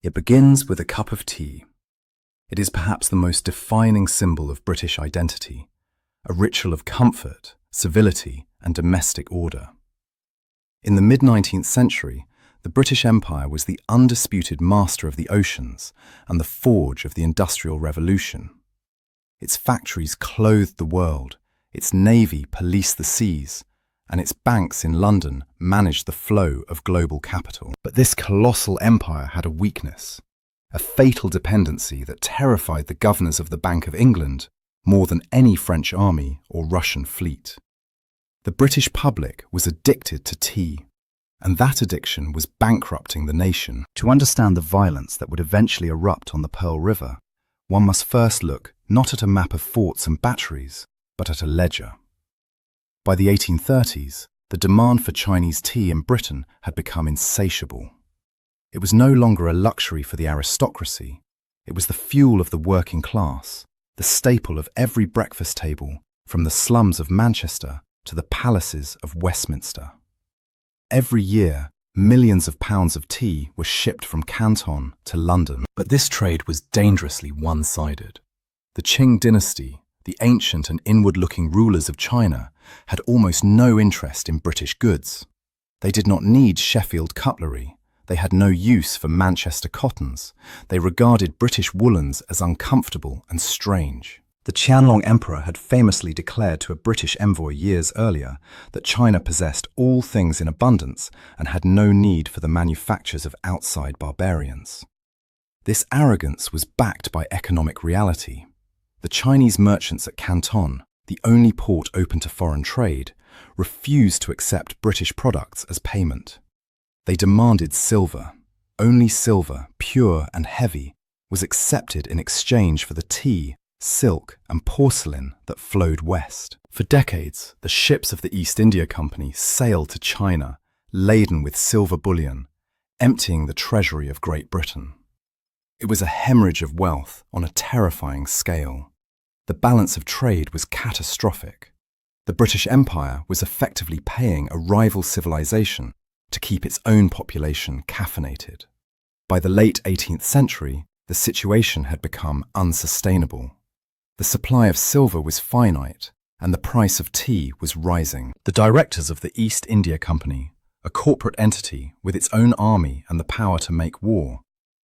It begins with a cup of tea. It is perhaps the most defining symbol of British identity, a ritual of comfort, civility, and domestic order. In the mid-19th century, the British Empire was the undisputed master of the oceans and the forge of the Industrial Revolution. Its factories clothed the world, its navy policed the seas, and its banks in London managed the flow of global capital. But this colossal empire had a weakness, a fatal dependency that terrified the governors of the Bank of England more than any French army or Russian fleet. The British public was addicted to tea, and that addiction was bankrupting the nation. To understand the violence that would eventually erupt on the Pearl River, one must first look not at a map of forts and batteries, but at a ledger. By the 1830s, the demand for Chinese tea in Britain had become insatiable. It was no longer a luxury for the aristocracy. It was the fuel of the working class, the staple of every breakfast table, from the slums of Manchester to the palaces of Westminster. Every year, millions of pounds of tea were shipped from Canton to London. But this trade was dangerously one-sided. The Qing dynasty, the ancient and inward-looking rulers of China, had almost no interest in British goods. They did not need Sheffield cutlery. They had no use for Manchester cottons. They regarded British woolens as uncomfortable and strange. The Qianlong Emperor had famously declared to a British envoy years earlier that China possessed all things in abundance and had no need for the manufactures of outside barbarians. This arrogance was backed by economic reality. The Chinese merchants at Canton, the only port open to foreign trade, refused to accept British products as payment. They demanded silver. Only silver, pure and heavy, was accepted in exchange for the tea, silk and porcelain that flowed west. For decades, the ships of the East India Company sailed to China, laden with silver bullion, emptying the treasury of Great Britain. It was a hemorrhage of wealth on a terrifying scale. The balance of trade was catastrophic. The British Empire was effectively paying a rival civilization to keep its own population caffeinated. By the late 18th century, the situation had become unsustainable. The supply of silver was finite, and the price of tea was rising. The directors of the East India Company, a corporate entity with its own army and the power to make war,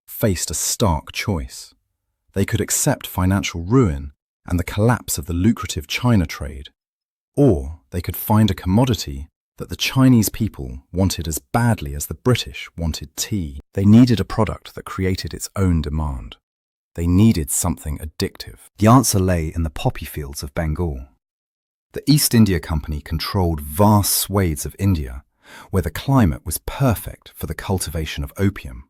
faced a stark choice. They could accept financial ruin and the collapse of the lucrative China trade, or they could find a commodity that the Chinese people wanted as badly as the British wanted tea. They needed a product that created its own demand. They needed something addictive. The answer lay in the poppy fields of Bengal. The East India Company controlled vast swathes of India, where the climate was perfect for the cultivation of opium.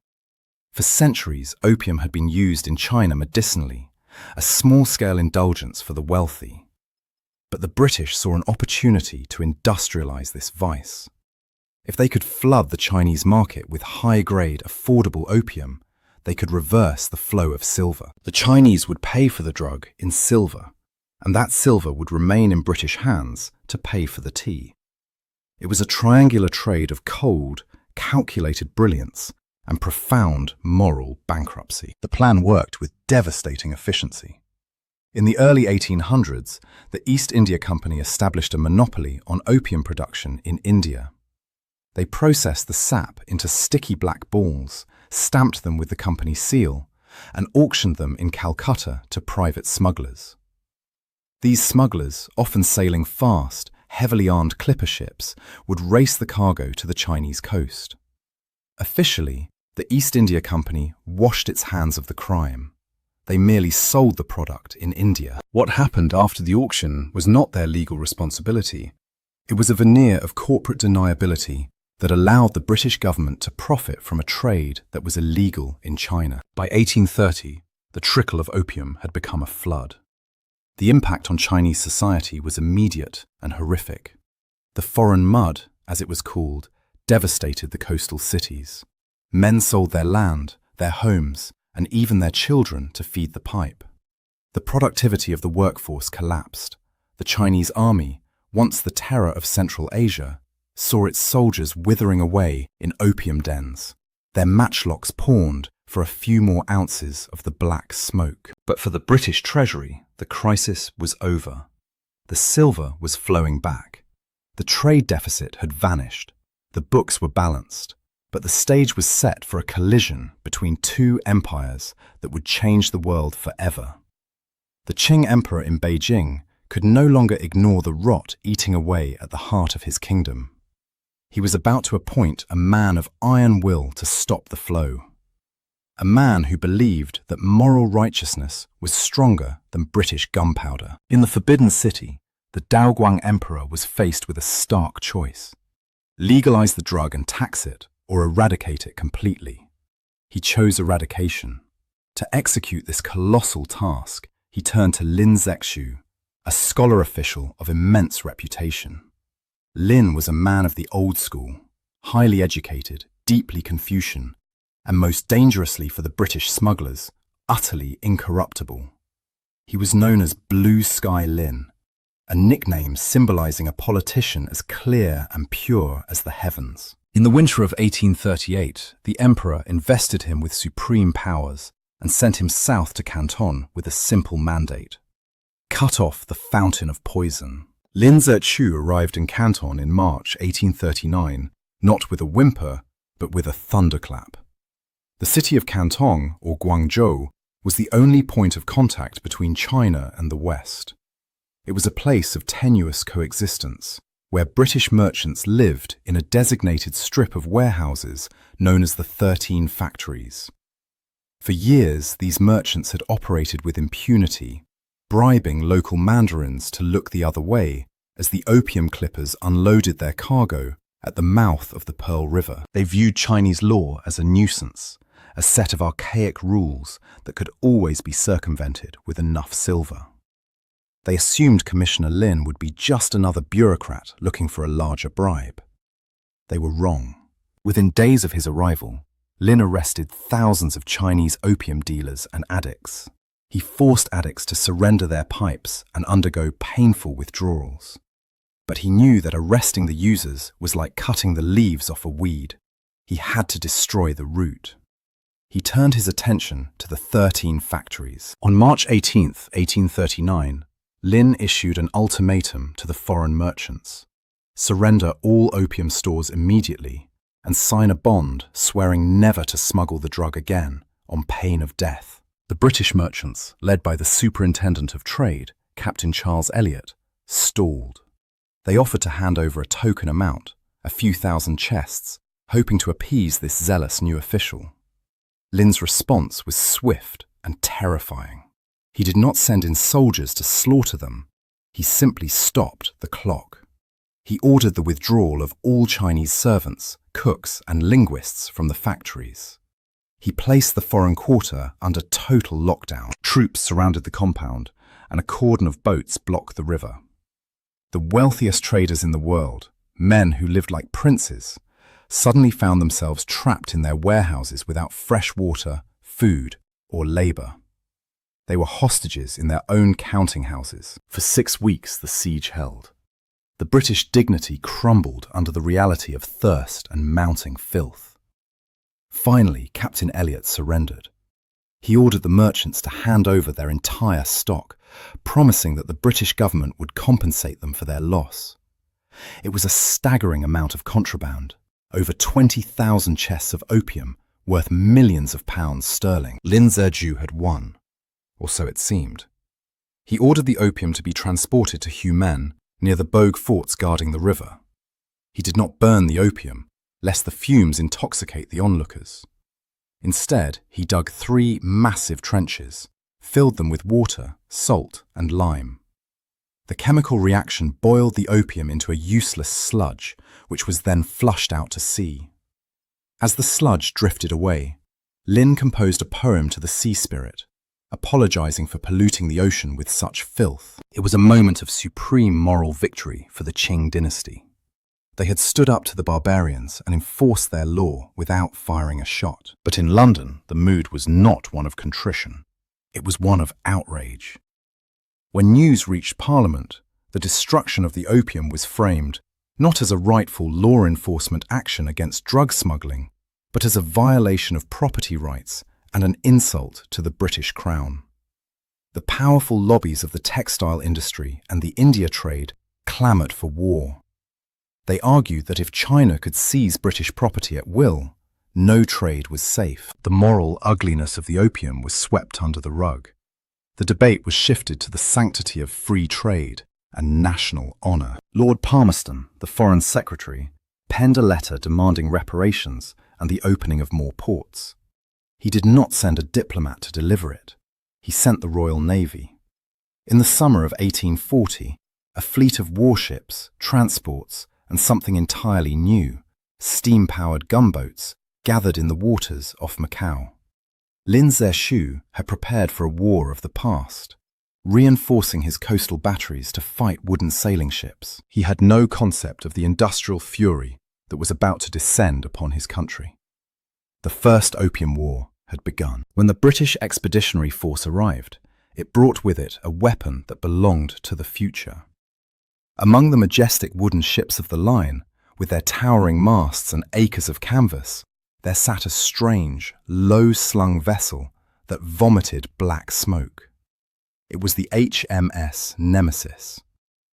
For centuries, opium had been used in China medicinally, a small-scale indulgence for the wealthy. But the British saw an opportunity to industrialize this vice. If they could flood the Chinese market with high-grade, affordable opium, they could reverse the flow of silver. The Chinese would pay for the drug in silver, and that silver would remain in British hands to pay for the tea. It was a triangular trade of cold, calculated brilliance and profound moral bankruptcy. The plan worked with devastating efficiency. In the early 1800s, the East India Company established a monopoly on opium production in India. They processed the sap into sticky black balls, stamped them with the company seal, and auctioned them in Calcutta to private smugglers. These smugglers, often sailing fast, heavily armed clipper ships, would race the cargo to the Chinese coast. Officially, the East India Company washed its hands of the crime. They merely sold the product in India. What happened after the auction was not their legal responsibility. It was a veneer of corporate deniability that allowed the British government to profit from a trade that was illegal in China. By 1830, the trickle of opium had become a flood. The impact on Chinese society was immediate and horrific. The foreign mud, as it was called, devastated the coastal cities. Men sold their land, their homes, and even their children to feed the pipe. The productivity of the workforce collapsed. The Chinese army, once the terror of Central Asia, saw its soldiers withering away in opium dens, their matchlocks pawned for a few more ounces of the black smoke. But for the British Treasury, the crisis was over. The silver was flowing back. The trade deficit had vanished. The books were balanced. But the stage was set for a collision between two empires that would change the world forever. The Qing emperor in Beijing could no longer ignore the rot eating away at the heart of his kingdom. He was about to appoint a man of iron will to stop the flow. A man who believed that moral righteousness was stronger than British gunpowder. In the Forbidden City, the Daoguang emperor was faced with a stark choice: legalize the drug and tax it, or eradicate it completely. He chose eradication. To execute this colossal task, he turned to Lin Zexu, a scholar official of immense reputation. Lin was a man of the old school, highly educated, deeply Confucian, and most dangerously for the British smugglers, utterly incorruptible. He was known as Blue Sky Lin, a nickname symbolizing a politician as clear and pure as the heavens. In the winter of 1838, the emperor invested him with supreme powers and sent him south to Canton with a simple mandate: cut off the fountain of poison. Lin Zexu arrived in Canton in March 1839, not with a whimper, but with a thunderclap. The city of Canton, or Guangzhou, was the only point of contact between China and the West. It was a place of tenuous coexistence, where British merchants lived in a designated strip of warehouses known as the 13 Factories. For years, these merchants had operated with impunity, bribing local mandarins to look the other way as the opium clippers unloaded their cargo at the mouth of the Pearl River. They viewed Chinese law as a nuisance, a set of archaic rules that could always be circumvented with enough silver. They assumed Commissioner Lin would be just another bureaucrat looking for a larger bribe. They were wrong. Within days of his arrival, Lin arrested thousands of Chinese opium dealers and addicts. He forced addicts to surrender their pipes and undergo painful withdrawals. But he knew that arresting the users was like cutting the leaves off a weed. He had to destroy the root. He turned his attention to the 13 Factories. On March 18, 1839, Lin issued an ultimatum to the foreign merchants: surrender all opium stores immediately and sign a bond swearing never to smuggle the drug again on pain of death. The British merchants, led by the Superintendent of Trade, Captain Charles Elliot, stalled. They offered to hand over a token amount, a few thousand chests, hoping to appease this zealous new official. Lin's response was swift and terrifying. He did not send in soldiers to slaughter them. He simply stopped the clock. He ordered the withdrawal of all Chinese servants, cooks, and linguists from the factories. He placed the foreign quarter under total lockdown. Troops surrounded the compound, and a cordon of boats blocked the river. The wealthiest traders in the world, men who lived like princes, suddenly found themselves trapped in their warehouses without fresh water, food, or labor. They were hostages in their own counting houses. For 6 weeks, the siege held. The British dignity crumbled under the reality of thirst and mounting filth. Finally, Captain Elliot surrendered. He ordered the merchants to hand over their entire stock, promising that the British government would compensate them for their loss. It was a staggering amount of contraband, over 20,000 chests of opium, worth millions of pounds sterling. Lin Zexu had won, or so it seemed. He ordered the opium to be transported to Humen, near the Bogue forts guarding the river. He did not burn the opium, lest the fumes intoxicate the onlookers. Instead, he dug 3 massive trenches, filled them with water, salt, and lime. The chemical reaction boiled the opium into a useless sludge, which was then flushed out to sea. As the sludge drifted away, Lin composed a poem to the sea spirit, apologizing for polluting the ocean with such filth. It was a moment of supreme moral victory for the Qing dynasty. They had stood up to the barbarians and enforced their law without firing a shot. But in London, the mood was not one of contrition. It was one of outrage. When news reached Parliament, the destruction of the opium was framed not as a rightful law enforcement action against drug smuggling, but as a violation of property rights and an insult to the British Crown. The powerful lobbies of the textile industry and the India trade clamoured for war. They argued that if China could seize British property at will, no trade was safe. The moral ugliness of the opium was swept under the rug. The debate was shifted to the sanctity of free trade and national honour. Lord Palmerston, the Foreign Secretary, penned a letter demanding reparations and the opening of more ports. He did not send a diplomat to deliver it. He sent the Royal Navy. In the summer of 1840, a fleet of warships, transports, and something entirely new, steam-powered gunboats, gathered in the waters off Macau. Lin Zexu had prepared for a war of the past, reinforcing his coastal batteries to fight wooden sailing ships. He had no concept of the industrial fury that was about to descend upon his country. The First Opium War had begun. When the British Expeditionary Force arrived, it brought with it a weapon that belonged to the future. Among the majestic wooden ships of the line, with their towering masts and acres of canvas, there sat a strange, low-slung vessel that vomited black smoke. It was the HMS Nemesis.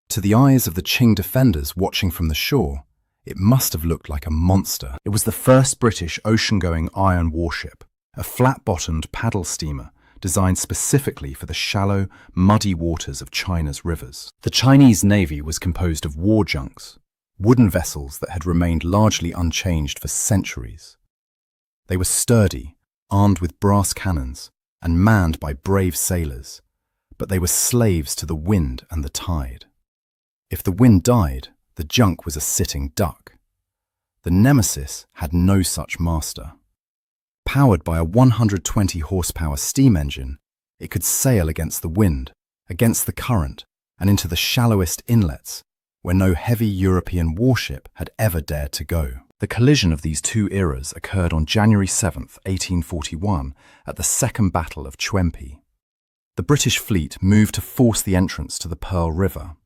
To the eyes of the Qing defenders watching from the shore, it must have looked like a monster. It was the first British ocean-going iron warship, a flat-bottomed paddle steamer designed specifically for the shallow, muddy waters of China's rivers. The Chinese Navy was composed of war junks, wooden vessels that had remained largely unchanged for centuries. They were sturdy, armed with brass cannons, and manned by brave sailors, but they were slaves to the wind and the tide. If the wind died, the junk was a sitting duck. The Nemesis had no such master. Powered by a 120 horsepower steam engine, it could sail against the wind, against the current, and into the shallowest inlets, where no heavy European warship had ever dared to go. The collision of these two eras occurred on January 7, 1841, at the Second Battle of Chwempi. The British fleet moved to force the entrance to the Pearl River.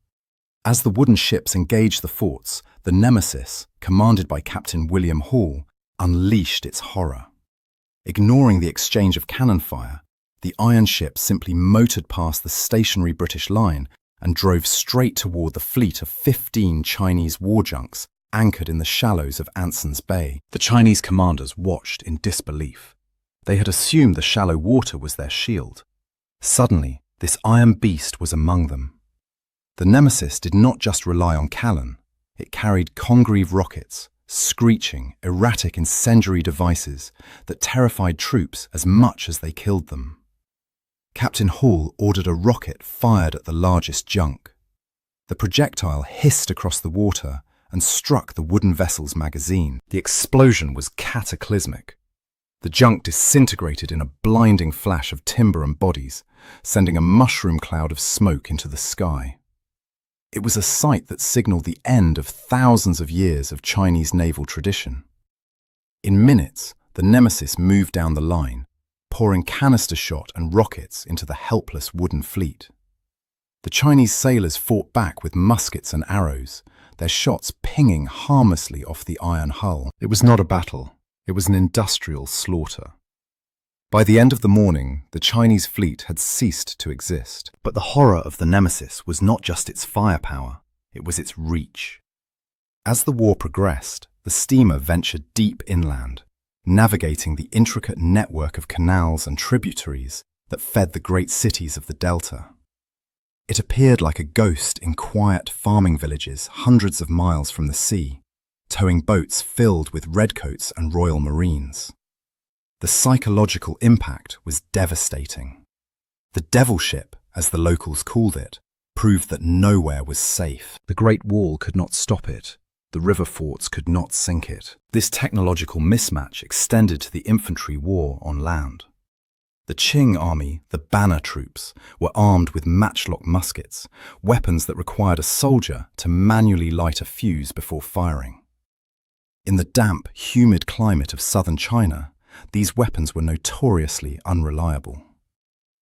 As the wooden ships engaged the forts, the Nemesis, commanded by Captain William Hall, unleashed its horror. Ignoring the exchange of cannon fire, the iron ship simply motored past the stationary British line and drove straight toward the fleet of 15 Chinese war junks anchored in the shallows of Anson's Bay. The Chinese commanders watched in disbelief. They had assumed the shallow water was their shield. Suddenly, this iron beast was among them. The Nemesis did not just rely on cannon. It carried Congreve rockets, screeching, erratic incendiary devices that terrified troops as much as they killed them. Captain Hall ordered a rocket fired at the largest junk. The projectile hissed across the water and struck the wooden vessel's magazine. The explosion was cataclysmic. The junk disintegrated in a blinding flash of timber and bodies, sending a mushroom cloud of smoke into the sky. It was a sight that signaled the end of thousands of years of Chinese naval tradition. In minutes, the Nemesis moved down the line, pouring canister shot and rockets into the helpless wooden fleet. The Chinese sailors fought back with muskets and arrows, their shots pinging harmlessly off the iron hull. It was not a battle, it was an industrial slaughter. By the end of the morning, the Chinese fleet had ceased to exist. But the horror of the Nemesis was not just its firepower, it was its reach. As the war progressed, the steamer ventured deep inland, navigating the intricate network of canals and tributaries that fed the great cities of the Delta. It appeared like a ghost in quiet farming villages hundreds of miles from the sea, towing boats filled with redcoats and Royal Marines. The psychological impact was devastating. The Devil Ship, as the locals called it, proved that nowhere was safe. The Great Wall could not stop it. The river forts could not sink it. This technological mismatch extended to the infantry war on land. The Qing army, the Banner troops, were armed with matchlock muskets, weapons that required a soldier to manually light a fuse before firing. In the damp, humid climate of southern China, these weapons were notoriously unreliable.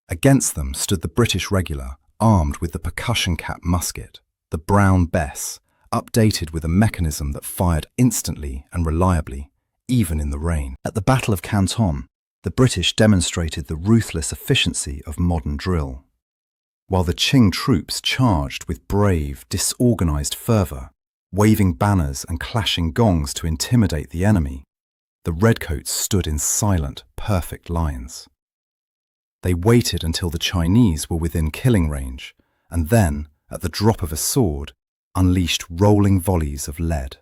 Against them stood the British regular, armed with the percussion-cap musket, the Brown Bess, updated with a mechanism that fired instantly and reliably, even in the rain. At the Battle of Canton, The British demonstrated the ruthless efficiency of modern drill. While the Qing troops charged with brave, disorganized fervor, waving banners and clashing gongs to intimidate the enemy, the redcoats stood in silent, perfect lines. They waited until the Chinese were within killing range, and then, at the drop of a sword, unleashed rolling volleys of lead.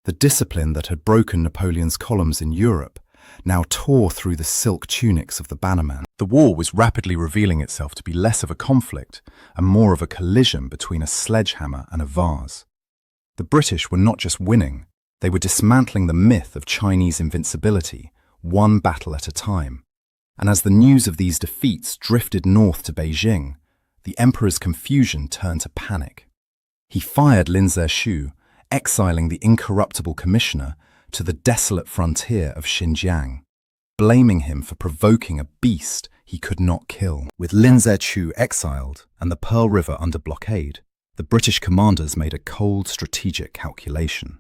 The discipline that had broken Napoleon's columns in Europe now tore through the silk tunics of the bannermen. The war was rapidly revealing itself to be less of a conflict and more of a collision between a sledgehammer and a vase. The British were not just winning, they were dismantling the myth of Chinese invincibility, one battle at a time. And as the news of these defeats drifted north to Beijing, the emperor's confusion turned to panic. He fired Lin Zexu, exiling the incorruptible commissioner to the desolate frontier of Xinjiang, blaming him for provoking a beast he could not kill. With Lin Zexu exiled and the Pearl River under blockade, the British commanders made a cold strategic calculation.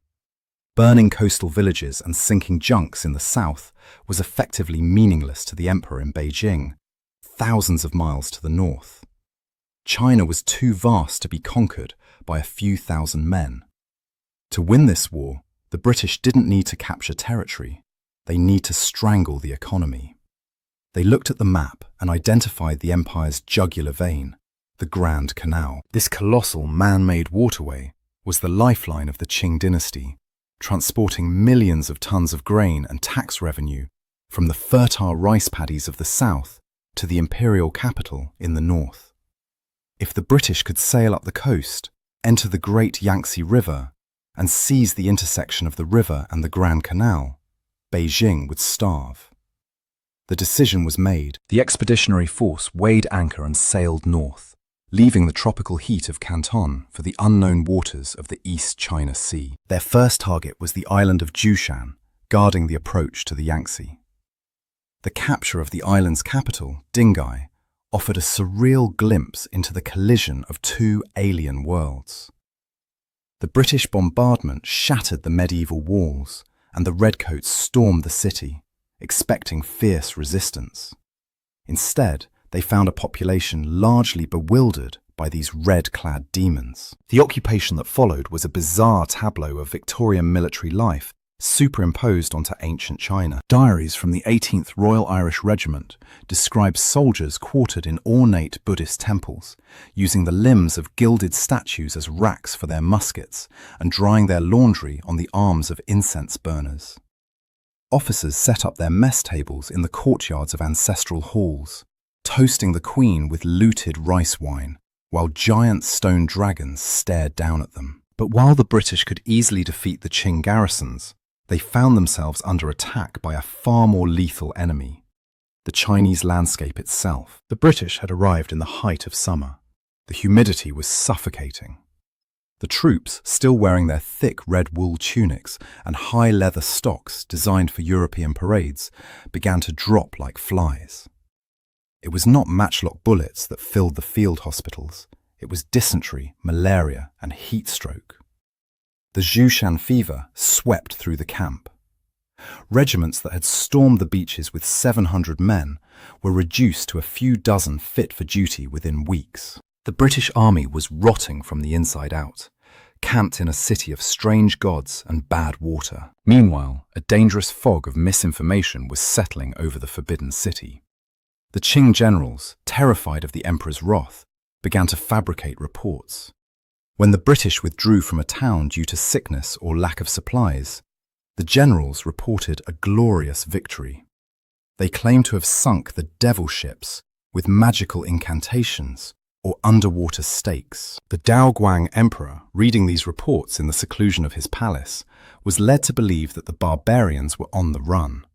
Burning coastal villages and sinking junks in the south was effectively meaningless to the emperor in Beijing, thousands of miles to the north. China was too vast to be conquered by a few thousand men. To win this war, the British didn't need to capture territory, they need to strangle the economy. They looked at the map and identified the empire's jugular vein, the Grand Canal. This colossal man-made waterway was the lifeline of the Qing dynasty, transporting millions of tons of grain and tax revenue from the fertile rice paddies of the south to the imperial capital in the north. If the British could sail up the coast, enter the great Yangtze River, and seize the intersection of the river and the Grand Canal, Beijing would starve. The decision was made. The expeditionary force weighed anchor and sailed north, leaving the tropical heat of Canton for the unknown waters of the East China Sea. Their first target was the island of Jushan, guarding the approach to the Yangtze. The capture of the island's capital, Dingai, offered a surreal glimpse into the collision of two alien worlds. The British bombardment shattered the medieval walls, and the redcoats stormed the city, expecting fierce resistance. Instead, they found a population largely bewildered by these red-clad demons. The occupation that followed was a bizarre tableau of Victorian military life superimposed onto ancient China. Diaries from the 18th Royal Irish Regiment describe soldiers quartered in ornate Buddhist temples, using the limbs of gilded statues as racks for their muskets and drying their laundry on the arms of incense burners. Officers set up their mess tables in the courtyards of ancestral halls, toasting the Queen with looted rice wine, while giant stone dragons stared down at them. But while the British could easily defeat the Qing garrisons, they found themselves under attack by a far more lethal enemy, the Chinese landscape itself. The British had arrived in the height of summer. The humidity was suffocating. The troops, still wearing their thick red wool tunics and high leather stocks designed for European parades, began to drop like flies. It was not matchlock bullets that filled the field hospitals. It was dysentery, malaria, and heat stroke. The Jushan fever swept through the camp. Regiments that had stormed the beaches with 700 men were reduced to a few dozen fit for duty within weeks. The British army was rotting from the inside out, camped in a city of strange gods and bad water. Meanwhile, a dangerous fog of misinformation was settling over the Forbidden City. The Qing generals, terrified of the emperor's wrath, began to fabricate reports. When the British withdrew from a town due to sickness or lack of supplies, the generals reported a glorious victory. They claimed to have sunk the devil ships with magical incantations or underwater stakes. The Daoguang emperor, reading these reports in the seclusion of his palace, was led to believe that the barbarians were on the run.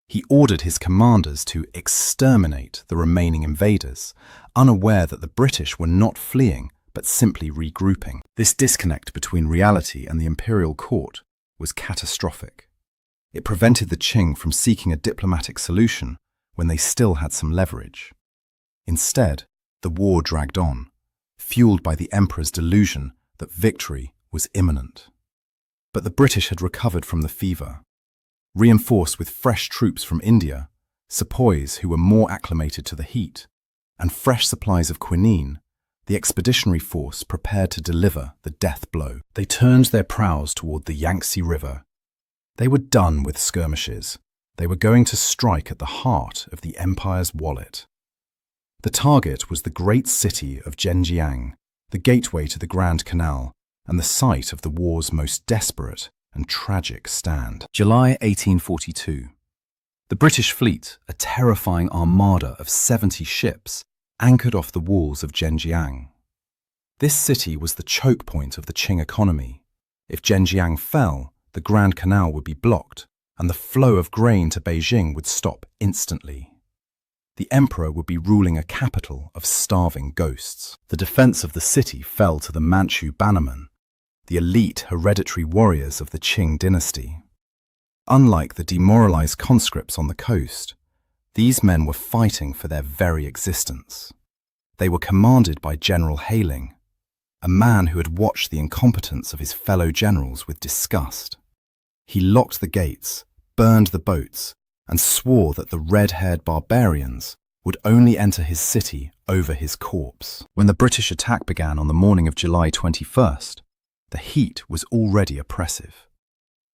He ordered his commanders to exterminate the remaining invaders, unaware that the British were not fleeing but simply regrouping. This disconnect between reality and the imperial court was catastrophic. It prevented the Qing from seeking a diplomatic solution when they still had some leverage. Instead, the war dragged on, fueled by the emperor's delusion that victory was imminent. But the British had recovered from the fever. Reinforced with fresh troops from India, sepoys who were more acclimated to the heat, and fresh supplies of quinine, the expeditionary force prepared to deliver the death blow. They turned their prows toward the Yangtze River. They were done with skirmishes. They were going to strike at the heart of the empire's wallet. The target was the great city of Zhenjiang, the gateway to the Grand Canal, and the site of the war's most desperate and tragic stand. July 1842. The British fleet, a terrifying armada of 70 ships, anchored off the walls of Zhenjiang. This city was the choke point of the Qing economy. If Zhenjiang fell, the Grand Canal would be blocked, and the flow of grain to Beijing would stop instantly. The emperor would be ruling a capital of starving ghosts. The defense of the city fell to the Manchu bannermen, the elite hereditary warriors of the Qing dynasty. Unlike the demoralized conscripts on the coast, these men were fighting for their very existence. They were commanded by General Haling, a man who had watched the incompetence of his fellow generals with disgust. He locked the gates, burned the boats, and swore that the red-haired barbarians would only enter his city over his corpse. When the British attack began on the morning of July 21st, the heat was already oppressive.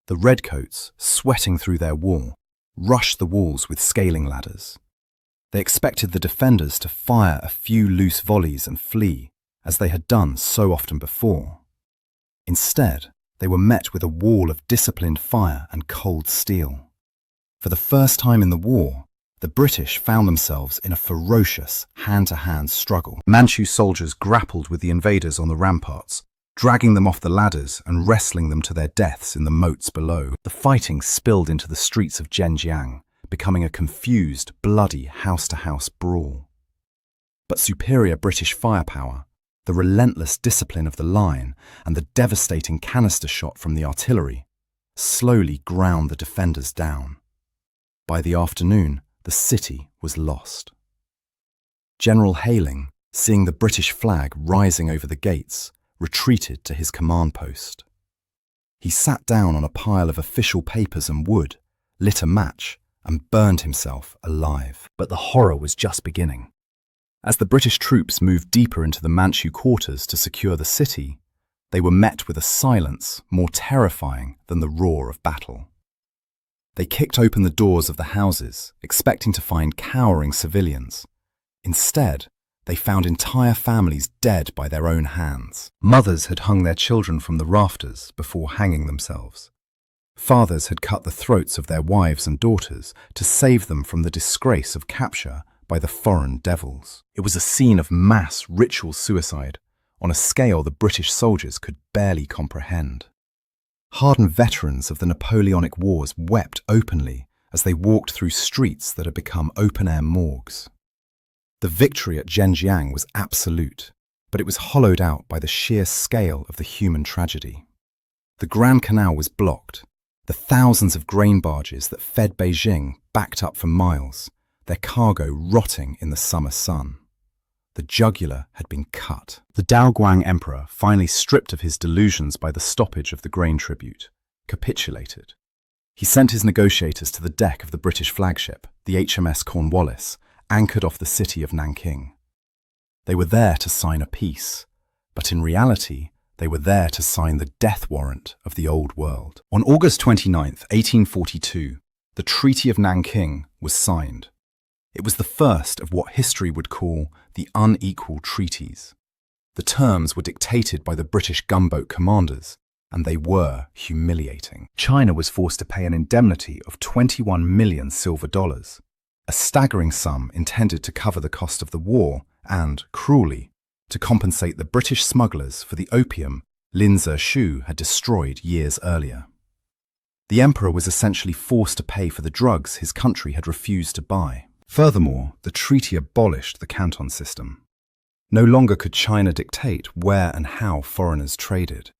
The redcoats, sweating through their wool, rushed the walls with scaling ladders. They expected the defenders to fire a few loose volleys and flee, as they had done so often before. Instead, they were met with a wall of disciplined fire and cold steel. For the first time in the war, the British found themselves in a ferocious hand-to-hand struggle. Manchu soldiers grappled with the invaders on the ramparts, dragging them off the ladders and wrestling them to their deaths in the moats below. The fighting spilled into the streets of Zhenjiang, becoming a confused, bloody house-to-house brawl. But superior British firepower, the relentless discipline of the line, and the devastating canister shot from the artillery slowly ground the defenders down. By the afternoon, the city was lost. General Haling, seeing the British flag rising over the gates, retreated to his command post. He sat down on a pile of official papers and wood, lit a match, and burned himself alive. But the horror was just beginning. As the British troops moved deeper into the Manchu quarters to secure the city, they were met with a silence more terrifying than the roar of battle. They kicked open the doors of the houses, expecting to find cowering civilians. Instead, they found entire families dead by their own hands. Mothers had hung their children from the rafters before hanging themselves. Fathers had cut the throats of their wives and daughters to save them from the disgrace of capture by the foreign devils. It was a scene of mass ritual suicide on a scale the British soldiers could barely comprehend. Hardened veterans of the Napoleonic Wars wept openly as they walked through streets that had become open-air morgues. The victory at Zhenjiang was absolute, but it was hollowed out by the sheer scale of the human tragedy. The Grand Canal was blocked. The thousands of grain barges that fed Beijing backed up for miles, their cargo rotting in the summer sun. The jugular had been cut. The Daoguang emperor, finally stripped of his delusions by the stoppage of the grain tribute, capitulated. He sent his negotiators to the deck of the British flagship, the HMS Cornwallis, anchored off the city of Nanking. They were there to sign a peace, but in reality, they were there to sign the death warrant of the old world. On August 29, 1842, the Treaty of Nanking was signed. It was the first of what history would call the unequal treaties. The terms were dictated by the British gunboat commanders, and they were humiliating. China was forced to pay an indemnity of 21 million silver dollars, a staggering sum intended to cover the cost of the war and, cruelly, to compensate the British smugglers for the opium Lin Zexu had destroyed years earlier. The emperor was essentially forced to pay for the drugs his country had refused to buy. Furthermore, the treaty abolished the canton system. No longer could China dictate where and how foreigners traded.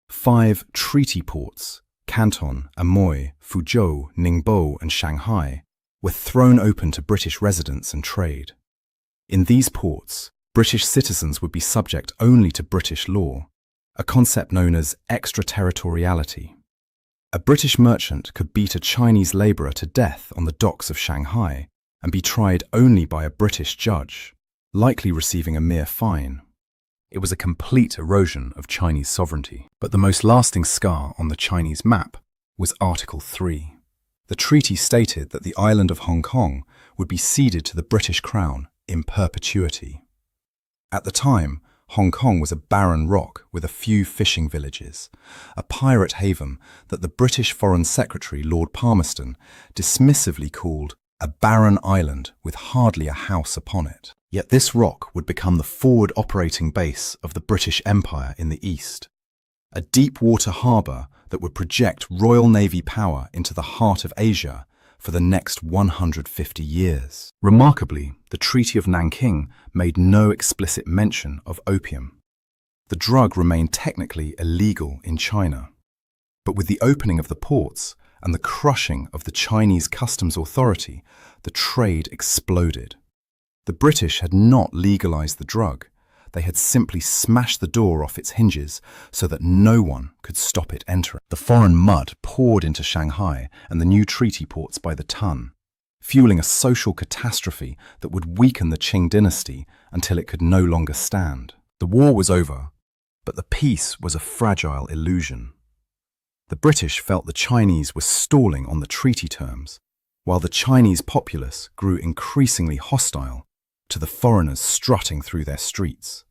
5 treaty ports, Canton, Amoy, Fuzhou, Ningbo, and Shanghai, were thrown open to British residents and trade. In these ports, British citizens would be subject only to British law, a concept known as extraterritoriality. A British merchant could beat a Chinese labourer to death on the docks of Shanghai and be tried only by a British judge, likely receiving a mere fine. It was a complete erosion of Chinese sovereignty. But the most lasting scar on the Chinese map was Article 3. The treaty stated that the island of Hong Kong would be ceded to the British Crown in perpetuity. At the time, Hong Kong was a barren rock with a few fishing villages, a pirate haven that the British Foreign Secretary Lord Palmerston dismissively called a barren island with hardly a house upon it. Yet this rock would become the forward operating base of the British Empire in the east, a deep water harbour that would project Royal Navy power into the heart of Asia for the next 150 years. Remarkably, the Treaty of Nanking made no explicit mention of opium. The drug remained technically illegal in China. But with the opening of the ports and the crushing of the Chinese customs authority, the trade exploded. The British had not legalized the drug. They had simply smashed the door off its hinges so that no one could stop it entering. The foreign mud poured into Shanghai and the new treaty ports by the ton, fueling a social catastrophe that would weaken the Qing dynasty until it could no longer stand. The war was over, but the peace was a fragile illusion. The British felt the Chinese were stalling on the treaty terms, while the Chinese populace grew increasingly hostile to the foreigners strutting through their streets.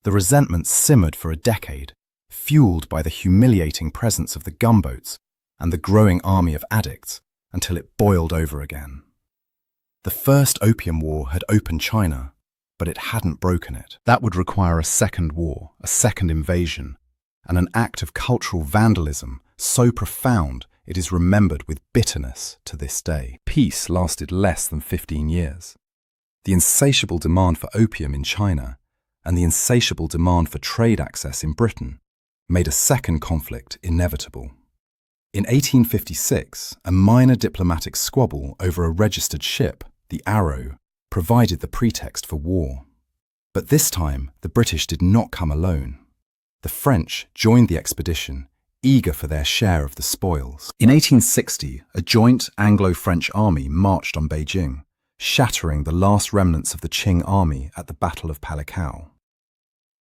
The resentment simmered for a decade, fueled by the humiliating presence of the gunboats and the growing army of addicts, until it boiled over again. The First Opium War had opened China, but it hadn't broken it. That would require a second war, a second invasion, and an act of cultural vandalism so profound it is remembered with bitterness to this day. Peace lasted less than 15 years. The insatiable demand for opium in China and the insatiable demand for trade access in Britain made a second conflict inevitable. In 1856, a minor diplomatic squabble over a registered ship, the Arrow, provided the pretext for war. But this time, the British did not come alone. The French joined the expedition, eager for their share of the spoils. In 1860, a joint Anglo-French army marched on Beijing, shattering the last remnants of the Qing army at the Battle of Palikao.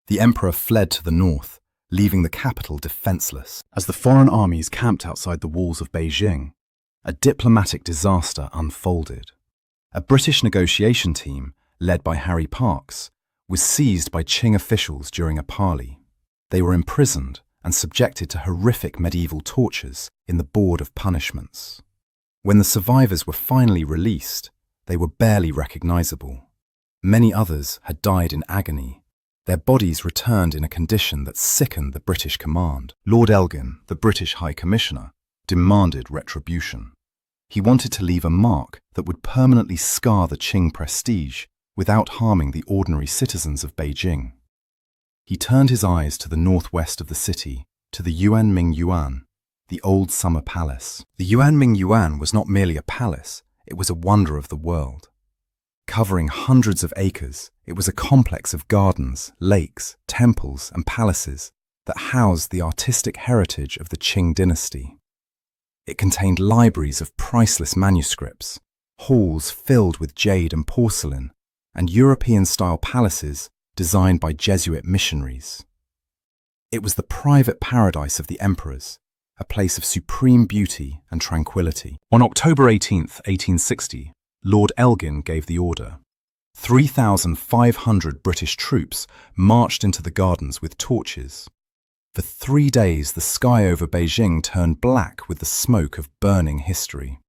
The emperor fled to the north, leaving the capital defenseless. As the foreign armies camped outside the walls of Beijing, a diplomatic disaster unfolded. A British negotiation team, led by Harry Parkes, was seized by Qing officials during a parley. They were imprisoned and subjected to horrific medieval tortures in the Board of Punishments. When the survivors were finally released, they were barely recognizable. Many others had died in agony. Their bodies returned in a condition that sickened the British command. Lord Elgin, the British High Commissioner, demanded retribution. He wanted to leave a mark that would permanently scar the Qing prestige without harming the ordinary citizens of Beijing. He turned his eyes to the northwest of the city, to the Yuanming Yuan, the old summer palace. The Yuanming Yuan was not merely a palace, it was a wonder of the world. Covering hundreds of acres, it was a complex of gardens, lakes, temples, and palaces that housed the artistic heritage of the Qing dynasty. It contained libraries of priceless manuscripts, halls filled with jade and porcelain, and European-style palaces designed by Jesuit missionaries. It was the private paradise of the emperors, a place of supreme beauty and tranquility. On October 18, 1860, Lord Elgin gave the order. 3,500 British troops marched into the gardens with torches. For 3 days, the sky over Beijing turned black with the smoke of burning history.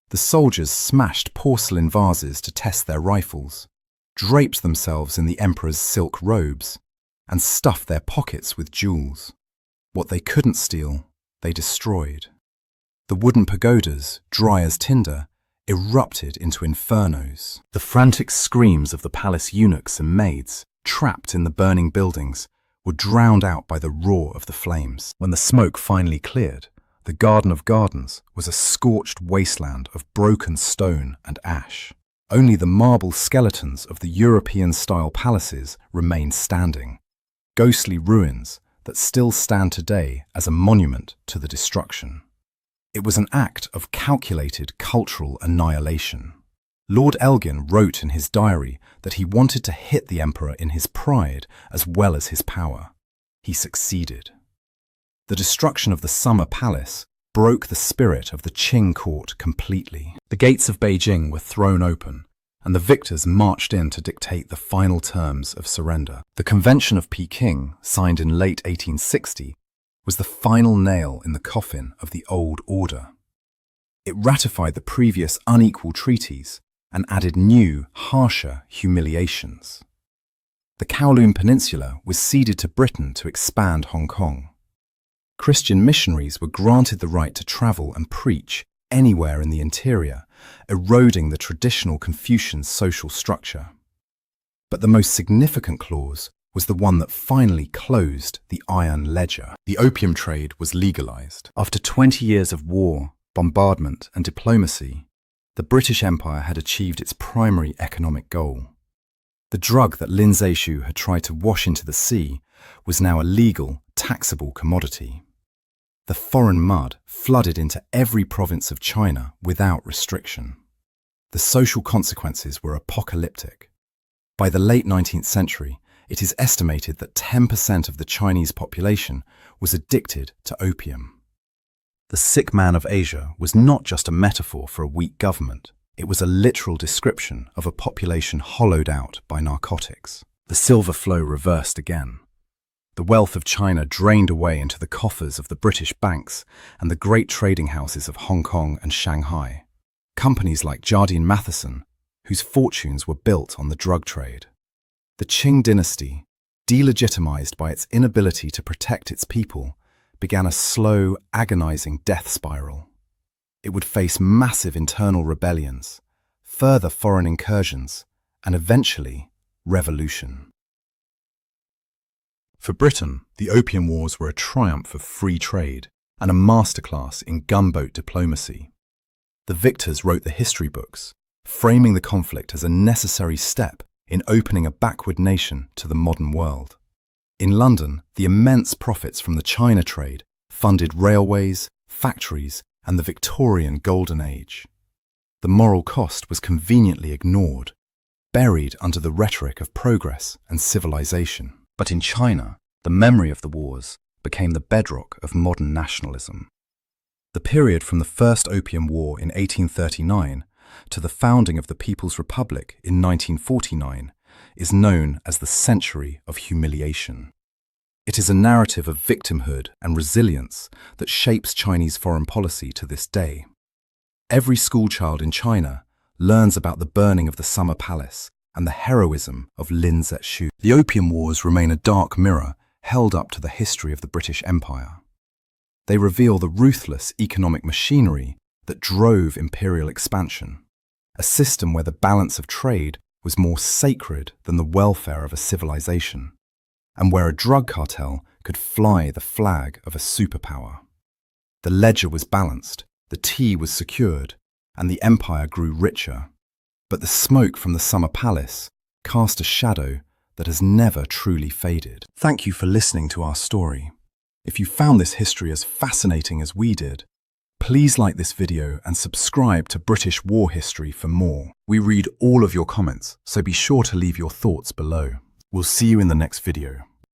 The soldiers smashed porcelain vases to test their rifles, draped themselves in the emperor's silk robes, and stuffed their pockets with jewels. What they couldn't steal, they destroyed. The wooden pagodas, dry as tinder, erupted into infernos. The frantic screams of the palace eunuchs and maids, trapped in the burning buildings, were drowned out by the roar of the flames. When the smoke finally cleared, the Garden of Gardens was a scorched wasteland of broken stone and ash. Only the marble skeletons of the European-style palaces remained standing, ghostly ruins that still stand today as a monument to the destruction. It was an act of calculated cultural annihilation. Lord Elgin wrote in his diary that he wanted to hit the emperor in his pride as well as his power. He succeeded. The destruction of the Summer Palace broke the spirit of the Qing court completely. The gates of Beijing were thrown open, and the victors marched in to dictate the final terms of surrender. The Convention of Peking, signed in late 1860, was the final nail in the coffin of the old order. It ratified the previous unequal treaties and added new, harsher humiliations. The Kowloon Peninsula was ceded to Britain to expand Hong Kong. Christian missionaries were granted the right to travel and preach anywhere in the interior, eroding the traditional Confucian social structure. But the most significant clause was the one that finally closed the iron ledger. The opium trade was legalized. After 20 years of war, bombardment, and diplomacy, the British Empire had achieved its primary economic goal. The drug that Lin Zexu had tried to wash into the sea was now a legal, taxable commodity. The foreign mud flooded into every province of China without restriction. The social consequences were apocalyptic. By the late 19th century, it is estimated that 10% of the Chinese population was addicted to opium. The sick man of Asia was not just a metaphor for a weak government. It was a literal description of a population hollowed out by narcotics. The silver flow reversed again. The wealth of China drained away into the coffers of the British banks and the great trading houses of Hong Kong and Shanghai. Companies like Jardine Matheson, whose fortunes were built on the drug trade. The Qing dynasty, delegitimized by its inability to protect its people, began a slow, agonizing death spiral. It would face massive internal rebellions, further foreign incursions, and eventually, revolution. For Britain, the Opium Wars were a triumph of free trade and a masterclass in gunboat diplomacy. The victors wrote the history books, framing the conflict as a necessary step in opening a backward nation to the modern world. In London, the immense profits from the China trade funded railways, factories, and the Victorian Golden Age. The moral cost was conveniently ignored, buried under the rhetoric of progress and civilization. But in China, the memory of the wars became the bedrock of modern nationalism. The period from the First Opium War in 1839 to the founding of the People's Republic in 1949 is known as the Century of Humiliation. It is a narrative of victimhood and resilience that shapes Chinese foreign policy to this day. Every schoolchild in China learns about the burning of the Summer Palace and the heroism of Lin Zexu. The Opium Wars remain a dark mirror held up to the history of the British Empire. They reveal the ruthless economic machinery that drove imperial expansion, a system where the balance of trade was more sacred than the welfare of a civilization, and where a drug cartel could fly the flag of a superpower. The ledger was balanced, the tea was secured, and the empire grew richer. But the smoke from the Summer Palace cast a shadow that has never truly faded. Thank you for listening to our story. If you found this history as fascinating as we did, please like this video and subscribe to British War History for more. We read all of your comments, so be sure to leave your thoughts below. We'll see you in the next video.